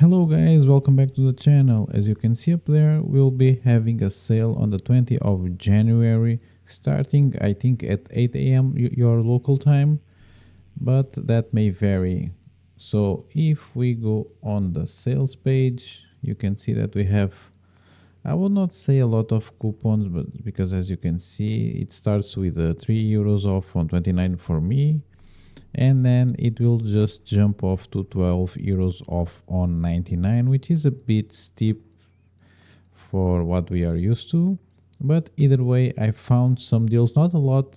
Hello guys, welcome back to the channel. As you can see up there, we'll be having a sale on the 20th of January, starting I think at 8 a.m. your local time, but that may vary. So if we go on the sales page, you can see that we have, I will not say a lot of coupons, but because as you can see, it starts with 3 euros off on 29 for me, and then it will just jump off to 12 euros off on 99, which is a bit steep for what we are used to. But either way, I found some deals, not a lot.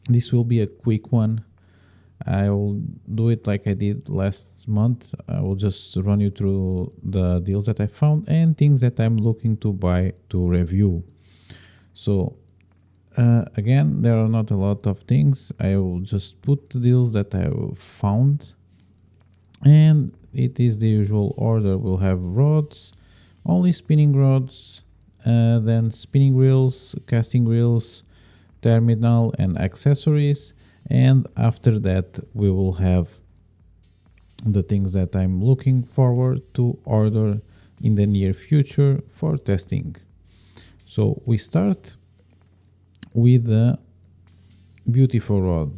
This will be a quick one. I will do it like I did last month. I will just run you through the deals that I found and things that I'm looking to buy to review. So again, there are not a lot of things. I will just put the deals that I found, and it is the usual order. We'll have rods, only spinning rods, then spinning reels, casting reels, terminal, and accessories. And after that, we will have the things that I'm looking forward to order in the near future for testing. So we start with the beautiful rod.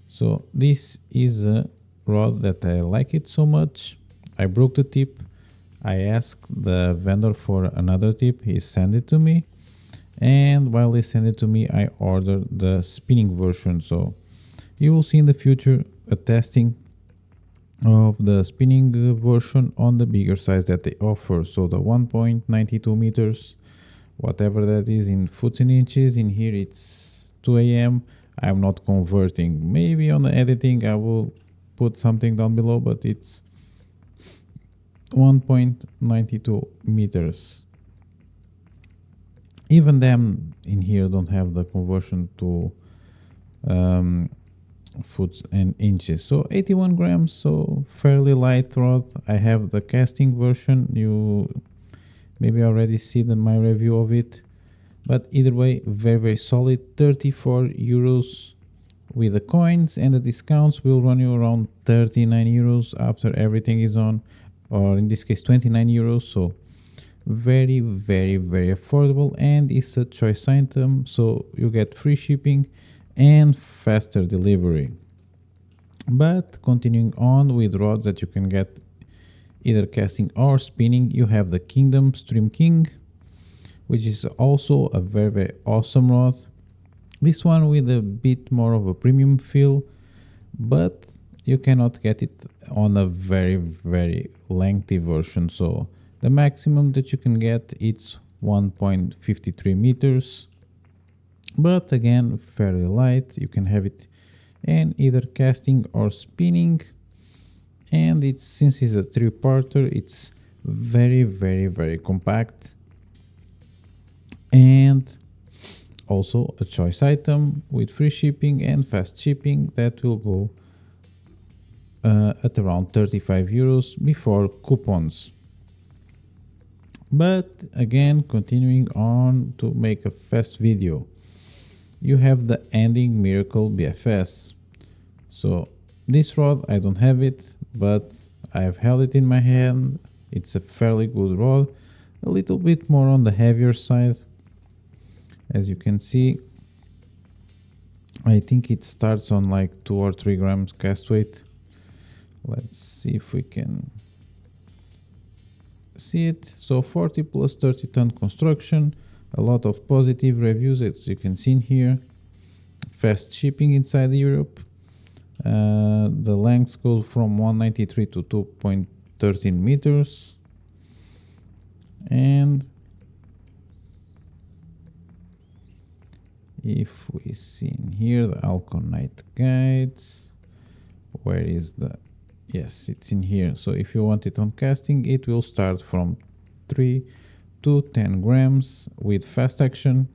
So this is a rod that I like it so much. I broke the tip. I asked the vendor for another tip. He sent it to me, and while he sent it to me, I ordered the spinning version. So you will see in the future a testing of the spinning version on the bigger size that they offer. So the 1.92 meters, whatever that is in foot and inches. In here it's 2 a.m. I'm not converting. Maybe on the editing I will put something down below, but it's 1.92 meters. Even them in here don't have the conversion to foot and inches. So 81 grams, so fairly light rod. I have the casting version. You maybe already see my review of it, but either way, very solid. 34 euros with the coins, and the discounts will run you around 39 euros after everything is on, or in this case 29 euros. So very affordable, and it's a choice item, so you get free shipping and faster delivery. But continuing on with rods that you can get either casting or spinning, you have the Kingdom Stream King, which is also a very awesome rod. This one with a bit more of a premium feel, but you cannot get it on a very lengthy version. So the maximum that you can get it's 1.53 meters, but again fairly light. You can have it in either casting or spinning, and it's, since it's a three-parter, it's very compact, and also a choice item with free shipping and fast shipping that will go at around 35 euros before coupons. But again, continuing on to make a fast video, you have the Ending Miracle BFS. So this rod, I don't have it, but I've held it in my hand. It's a fairly good rod, a little bit more on the heavier side. As you can see, I think it starts on like 2 or 3 grams cast weight. Let's see if we can see it. So 40 plus 30 ton construction, a lot of positive reviews as you can see in here. Fast shipping inside Europe. The lengths go from 193 to 2.13 meters, and if we see in here the Alconite guides, where is the, yes, it's in here. So if you want it on casting, it will start from 3 to 10 grams with fast action,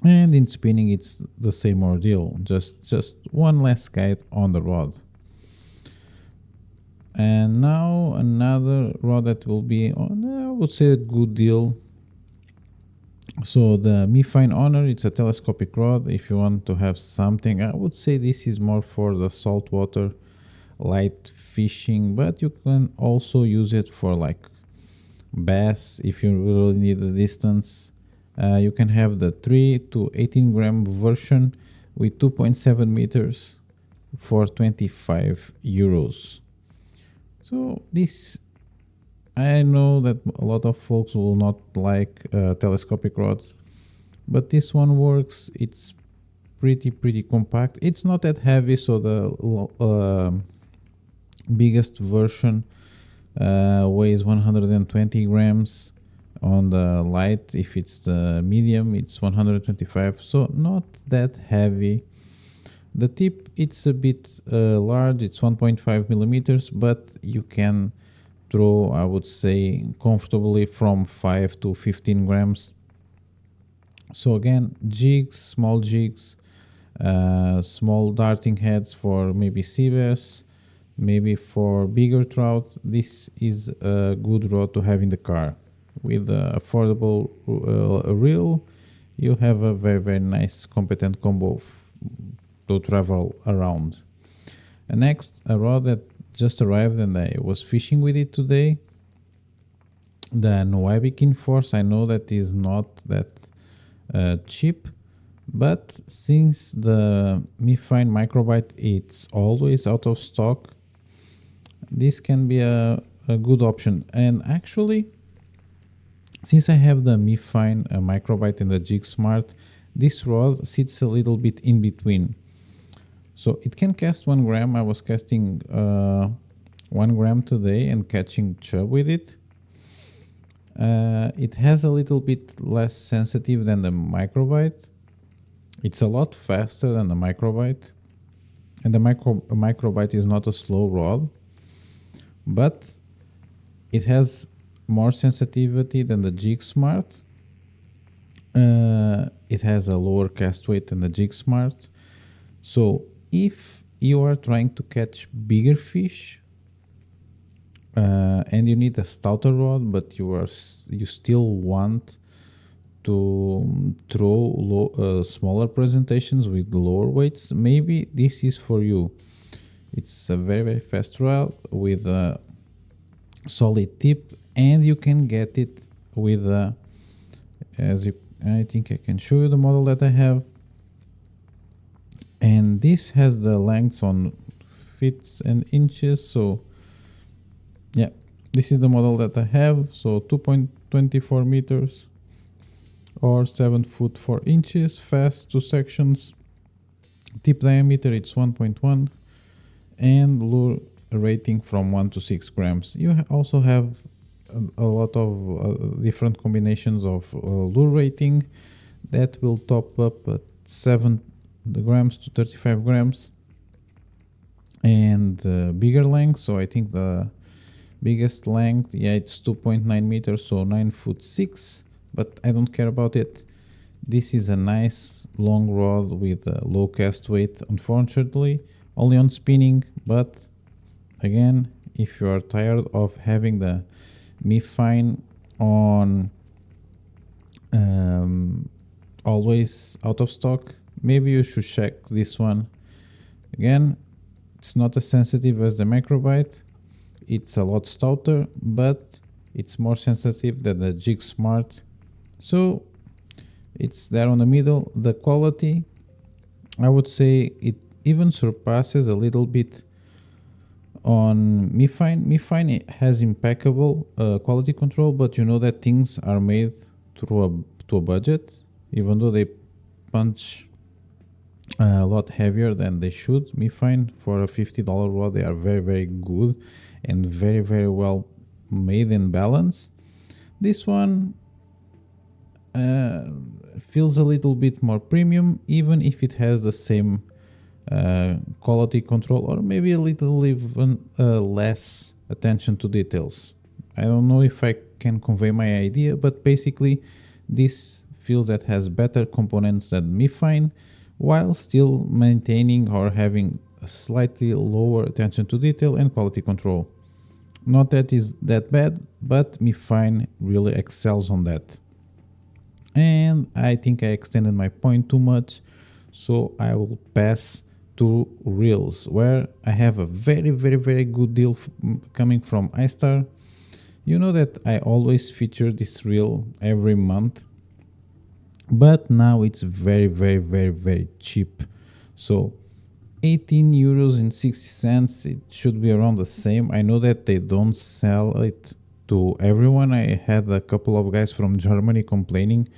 and in spinning it's the same ordeal, just one less guide on the rod. And now another rod that will be on, I would say, a good deal. So the Mi Fine Honor, it's a telescopic rod. If you want to have something, I would say this is more for the saltwater. light fishing, but you can also use it for like bass if you really need the distance. You can have the 3 to 18 gram version with 2.7 meters for 25 euros. So this, I know that a lot of folks will not like telescopic rods, but this one works. It's pretty compact. It's not that heavy, so the biggest version weighs 120 grams. On the light, if it's the medium, it's 125, so not that heavy. The tip, it's a bit large, it's 1.5 millimeters, but you can throw, I would say, comfortably from 5 to 15 grams. So again, jigs, small jigs, small darting heads for maybe sea bass, maybe for bigger trout. This is a good rod to have in the car. With affordable reel, you have a very nice competent combo to travel around. And next, a rod that just arrived and I was fishing with it today, the Noabic Force. I know that is not that cheap, but since the MiFine microbite it's always out of stock, this can be a good option. And actually, since I have the MiFine microbite and the Jig Smart, this rod sits a little bit in between. So it can cast 1 gram. I was casting 1 gram today and catching chub with it. It has a little bit less sensitive than the microbite. It's a lot faster than the microbite. And the microbite is not a slow rod, but it has more sensitivity than the Jig Smart. It has a lower cast weight than the Jig Smart. So if you are trying to catch bigger fish and you need a stouter rod, but you still want to throw smaller presentations with lower weights, maybe this is for you. It's a very fast rod with a solid tip, and you can get it with I think I can show you the model that I have. And this has the lengths on feet and inches. So yeah, this is the model that I have. So 2.24 meters or 7 foot 4 inches, fast 2 sections. Tip diameter it's 1.1 and lure rating from 1 to 6 grams. You also have a lot of different combinations of lure rating that will top up at 7 grams to 35 grams and bigger length. So I think the biggest length, yeah, it's 2.9 meters, so 9 foot 6, but I don't care about it. This is a nice long rod with a low cast weight, unfortunately only on spinning. But again, if you are tired of having the MiFine on always out of stock, maybe you should check this one. Again, it's not as sensitive as the microbite. It's a lot stouter, but it's more sensitive than the Jig Smart. So it's there on the middle. The quality, I would say it even surpasses a little bit on MiFine. MiFine has impeccable quality control, but you know that things are made to a budget, even though they punch a lot heavier than they should. MiFine, for a $50 rod, they are very good and very well made and balanced. This one feels a little bit more premium, even if it has the same quality control, or maybe a little even less attention to details. I don't know if I can convey my idea, but basically this feels that has better components than MiFine, while still maintaining or having a slightly lower attention to detail and quality control. Not that is that bad, but MiFine really excels on that. And I think I extended my point too much, so I will pass to reels, where I have a very good deal coming from iStar. You know that I always feature this reel every month, but now it's very cheap. So 18 euros and 60 cents, it should be around the same. I know that they don't sell it to everyone. I had a couple of guys from Germany complaining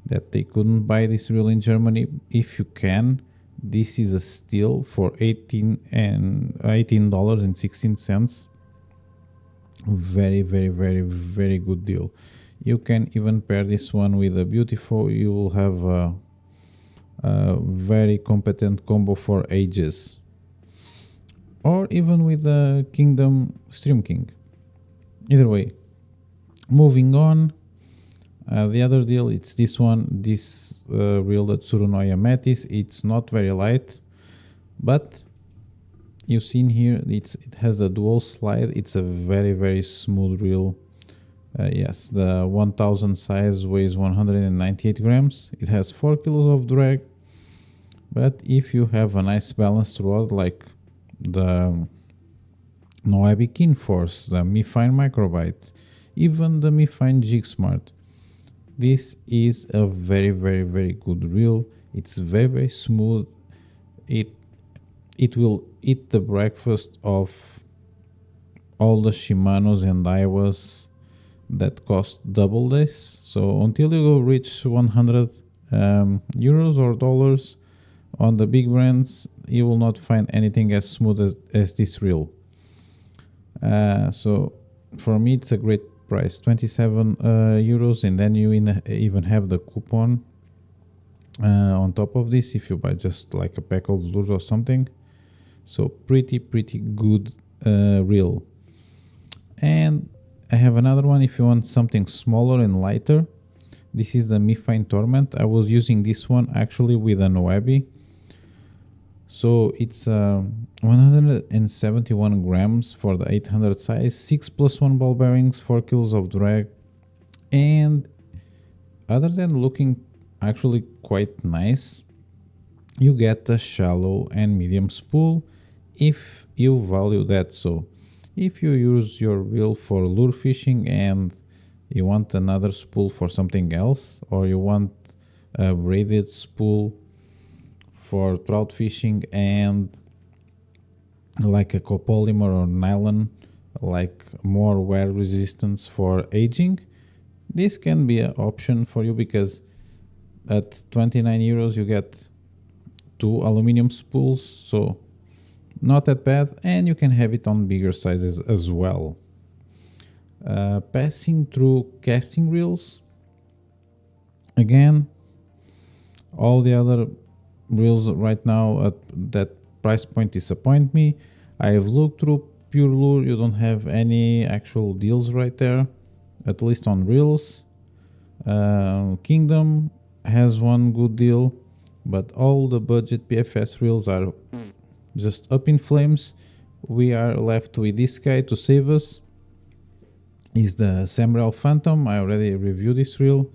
that they couldn't buy this reel in Germany. If you can, this is a steal for $18.16. Very good deal. You can even pair this one with a beautiful. You will have a very competent combo for ages, or even with the Kingdom Stream King. Either way, moving on. The other deal, it's this one, this reel, that Tsurunoya Metis. It's not very light, but you've seen here, it has the dual slide. It's a very smooth reel. Yes, the 1000 size weighs 198 grams. It has 4 kilos of drag, but if you have a nice balanced rod like the Noabi Keen Force, the Mi Fine Microbite, even the Mi Fine Jig Smart, this is a very good reel. It's very smooth. It will eat the breakfast of all the Shimanos and Daiwas that cost double this. So until you go reach 100 euros or dollars on the big brands, you will not find anything as smooth as this reel. So for me, it's a great price, 27 euros, and then you even have the coupon on top of this if you buy just like a pack of lures or something. So pretty good reel. And I have another one if you want something smaller and lighter. This is the Mi Fine Torment. I was using this one actually with an Noabi. So it's 171 grams for the 800 size, 6+1 ball bearings, 4 kilos of drag. And other than looking actually quite nice, you get a shallow and medium spool if you value that. So if you use your reel for lure fishing and you want another spool for something else, or you want a braided spool for trout fishing and like a copolymer or nylon, like more wear resistance for aging, this can be an option for you, because at 29 euros you get 2 aluminum spools, so not that bad, and you can have it on bigger sizes as well. Passing through casting reels, again, all the other reels right now at that price point disappoint me. I've looked through Pure Lure, you don't have any actual deals right there, at least on reels. Kingdom has one good deal, but all the budget BFS reels are just up in flames. We are left with this guy to save us. Is the Samurai Phantom. I already reviewed this reel.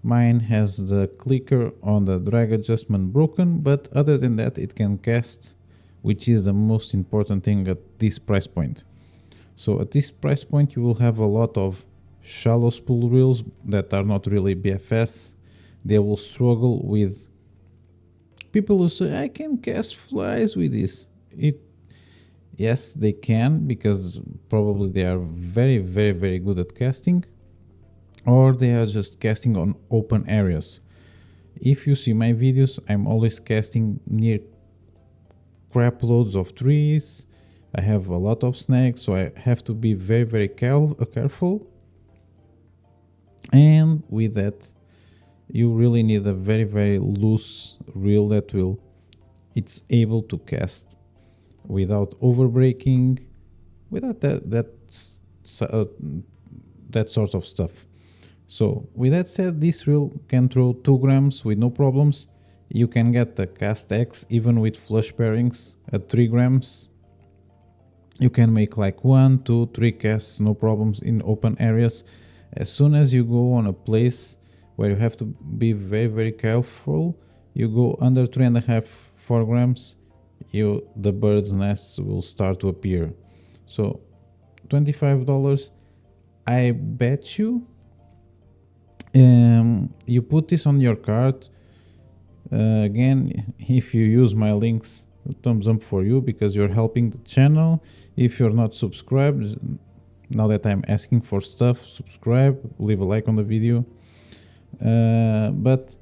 Mine has the clicker on the drag adjustment broken, but other than that it can cast, which is the most important thing at this price point. So at this price point you will have a lot of shallow spool reels that are not really BFS. They will struggle with people who say, I can cast flies with this. Yes, they can, because probably they are very good at casting, or they are just casting on open areas. If you see my videos, I'm always casting near crap loads of trees. I have a lot of snakes, so I have to be very careful. And with that, you really need a very loose reel that it's able to cast without overbreaking, without that sort of stuff. So with that said, this reel can throw 2 grams with no problems. You can get the Cast X even with flush bearings at 3 grams. You can make like 1, 2, 3 casts, no problems in open areas. As soon as you go on a place where you have to be very careful, you go under 3.5, 4 grams, the bird's nests will start to appear. So $25, I bet you, you put this on your cart. Again, if you use my links, thumbs up for you because you're helping the channel. If you're not subscribed, now that I'm asking for stuff, subscribe, leave a like on the video. But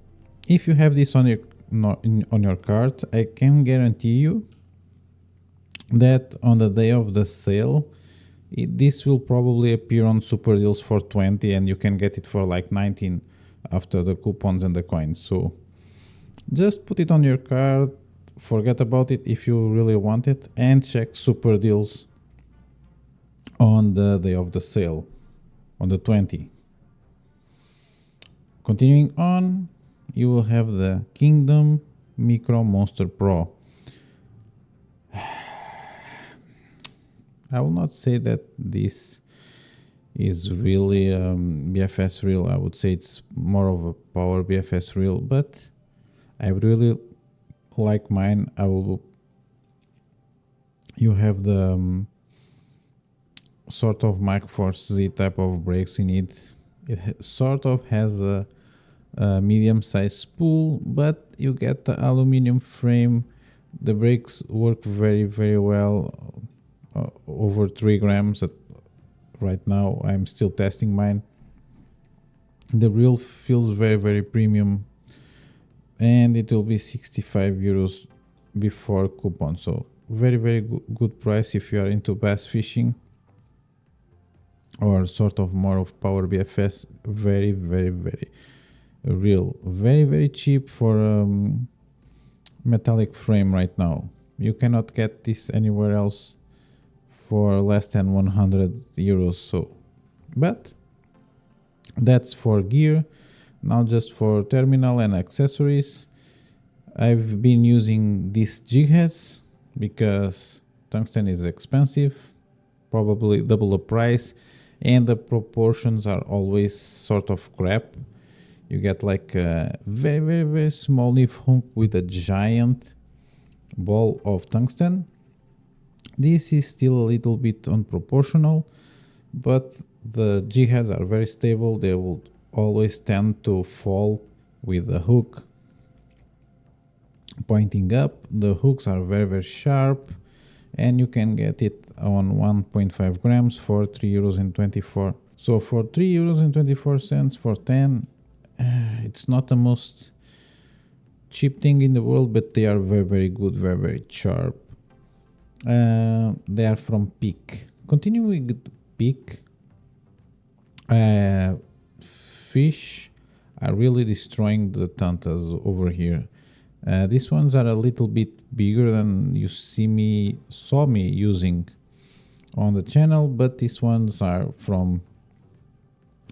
if you have this on your cart, I can guarantee you that on the day of the sale, this will probably appear on Super Deals for 20, and you can get it for like 19 after the coupons and the coins. So just put it on your cart, forget about it if you really want it, and check Super Deals on the day of the sale, on the 20. Continuing on, you will have the Kingdom Micro Monster Pro. I will not say that this is really BFS Reel. I would say it's more of a power BFS Reel, but I really like mine. You have the sort of Mach Force Z type of brakes in it. It sort of has a medium-sized spool, but you get the aluminum frame. The brakes work very, very well. Over 3 grams right now. I'm still testing mine. The reel feels very, very premium, and it will be 65 euros before coupon. So very, very good price if you are into bass fishing or sort of more of power BFS. Very, very, very real. Very, very cheap for metallic frame right now. You cannot get this anywhere else for less than 100 euros. So, but that's for gear. Now just for terminal and accessories, I've been using these jig heads because tungsten is expensive, probably double the price, and the proportions are always sort of crap. You get like a very, very, very small leaf hook with a giant ball of tungsten. This is still a little bit unproportional, but the jig heads are very stable. They will always tend to fall with the hook pointing up. The hooks are very, very sharp, and you can get it on 1.5 grams for 3.24 euros. So for 3.24 euros for 10, it's not the most cheap thing in the world, but they are very, very good, very, very sharp. They are from Peak. Continuing with Peak, fish are really destroying the tantas over here. These ones are a little bit bigger than you saw me using on the channel, but these ones are from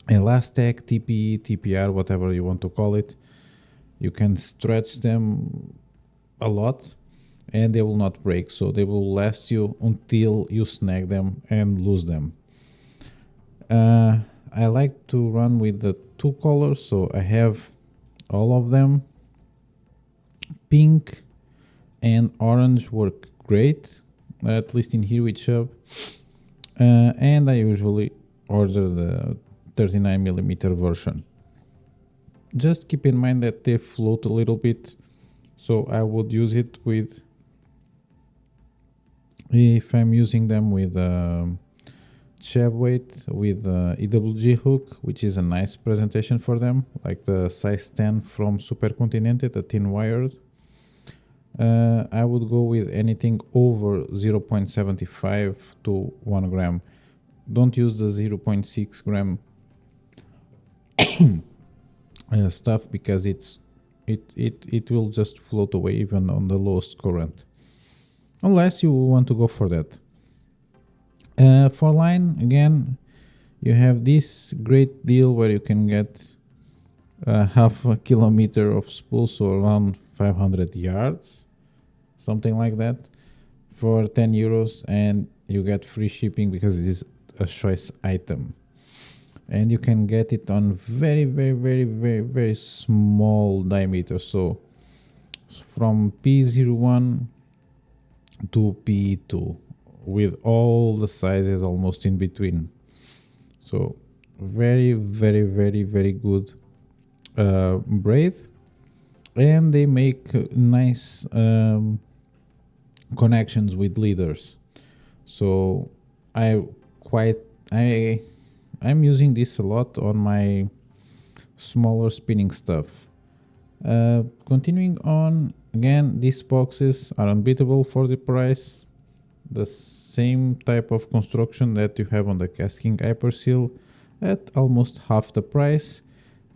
Elastec, TPE, TPR, whatever you want to call it. You can stretch them a lot and they will not break, so they will last you until you snag them and lose them. I like to run with the 2 colors, so I have all of them. Pink and orange work great, at least in here with Shove. And I usually order the 39mm version. Just keep in mind that they float a little bit, so I would use it with, if I'm using them with Cheb weight with EWG hook, which is a nice presentation for them, like the size 10 from Supercontinente, the thin wired. I would go with anything over 0.75 to 1 gram. Don't use the 0.6 gram stuff because it will just float away even on the lowest current, unless you want to go for that. For line, again, you have this great deal where you can get half a kilometer of spool, so around 500 yards, something like that, for 10 euros, and you get free shipping because it is a choice item. And you can get it on very, very, very, very, very small diameter, so from P01 2P2 with all the sizes almost in between. So very, very, very, very good braid, and they make nice connections with leaders. So I quite I I'm using this a lot on my smaller spinning stuff. Continuing on, again, these boxes are unbeatable for the price. The same type of construction that you have on the casting Hyperseal at almost half the price.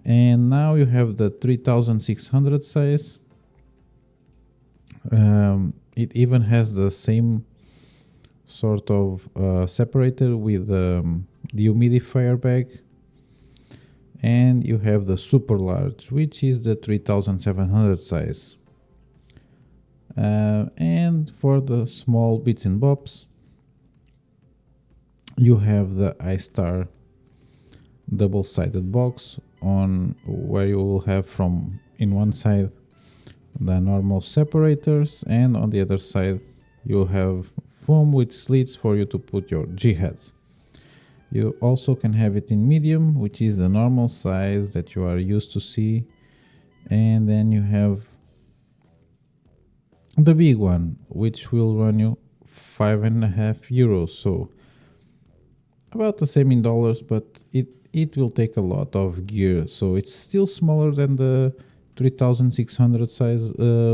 And now you have the 3600 size. It even has the same sort of separator with the humidifier bag. And you have the super large, which is the 3700 size. And for the small bits and bobs, you have the iStar double-sided box on where you will have from in one side the normal separators, and on the other side you have foam with slits for you to put your G-heads. You also can have it in medium, which is the normal size that you are used to see, and then you have the big one, which will run you €5.5, so about the same in dollars, but it will take a lot of gear. So it's still smaller than the 3600 size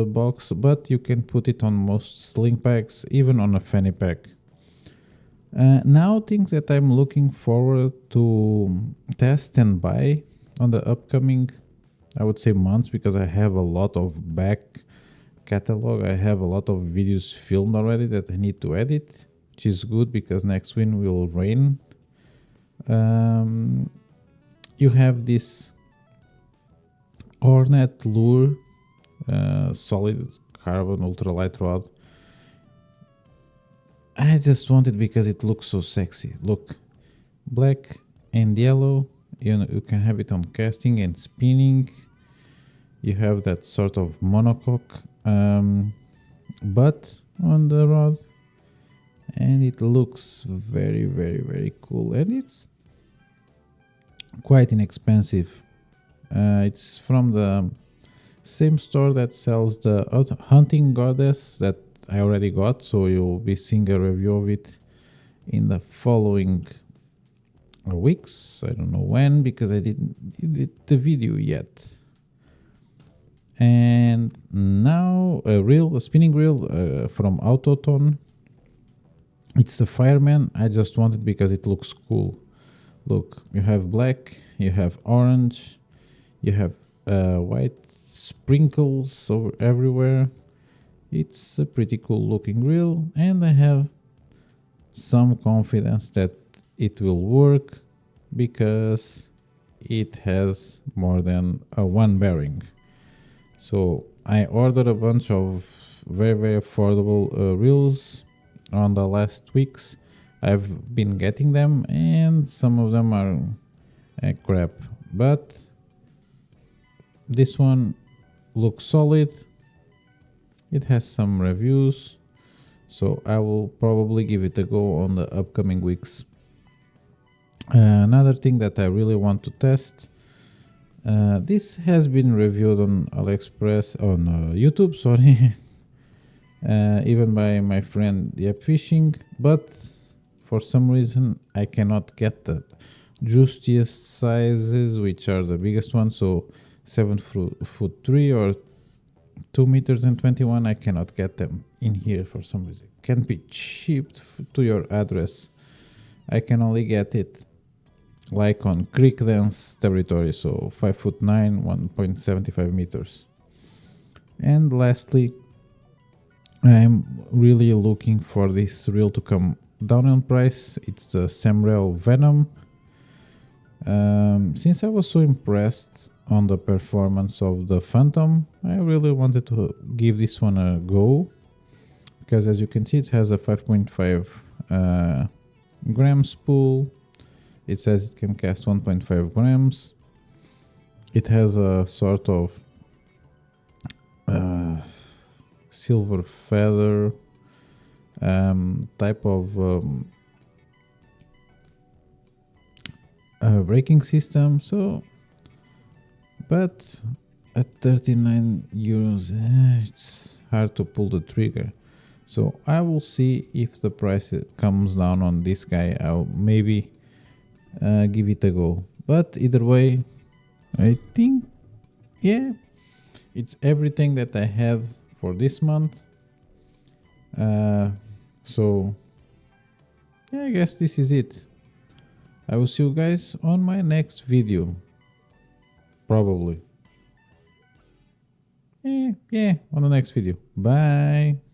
box, but you can put it on most sling packs, even on a fanny pack. Now things that I'm looking forward to test and buy on the upcoming, I would say, months, because I have a lot of back catalog. I have a lot of videos filmed already that I need to edit, which is good because next week will rain. You have this Hornet lure, solid carbon ultralight rod. I just want it because it looks so sexy. Look, black and yellow. You can have it on casting and spinning. You have that sort of monocoque butt on the rod, and it looks very, very, very cool, and it's quite inexpensive. It's from the same store that sells the hunting goddess that I already got, so you'll be seeing a review of it in the following weeks. I don't know when, because I didn't did the video yet. And now a spinning reel from Autoton. It's the Fireman. I just want it because it looks cool. Look, you have black, you have orange, you have white sprinkles over everywhere. It's a pretty cool looking reel, and I have some confidence that it will work because it has more than one bearing. So I ordered a bunch of very, very affordable reels on the last weeks. I've been getting them, and some of them are crap, but this one looks solid. It has some reviews, so I will probably give it a go on the upcoming weeks. Another thing that I really want to test, this has been reviewed on Aliexpress, on YouTube, sorry, even by my friend Yep Fishing, but for some reason I cannot get the juiciest sizes, which are the biggest ones, so 7 foot 3 or 2 meters and 21. I cannot get them in here for some reason. Can be shipped to your address. I can only get it like on creek dance territory, so 5'9", 1.75 meters. And lastly, I'm really looking for this reel to come down in price. It's the Samrel Venom. Since I was so impressed on the performance of the Phantom, I really wanted to give this one a go, because as you can see, it has a 5.5 gram spool. It says it can cast 1.5 grams. It has a sort of silver feather type of braking system. So, but at 39 euros, it's hard to pull the trigger. So I will see if the price comes down on this guy. I'll maybe give it a go. But either way, I think, yeah, it's everything that I have for this month. So yeah, I guess this is it. I will see you guys on my next video. Probably. Yeah, on the next video. Bye.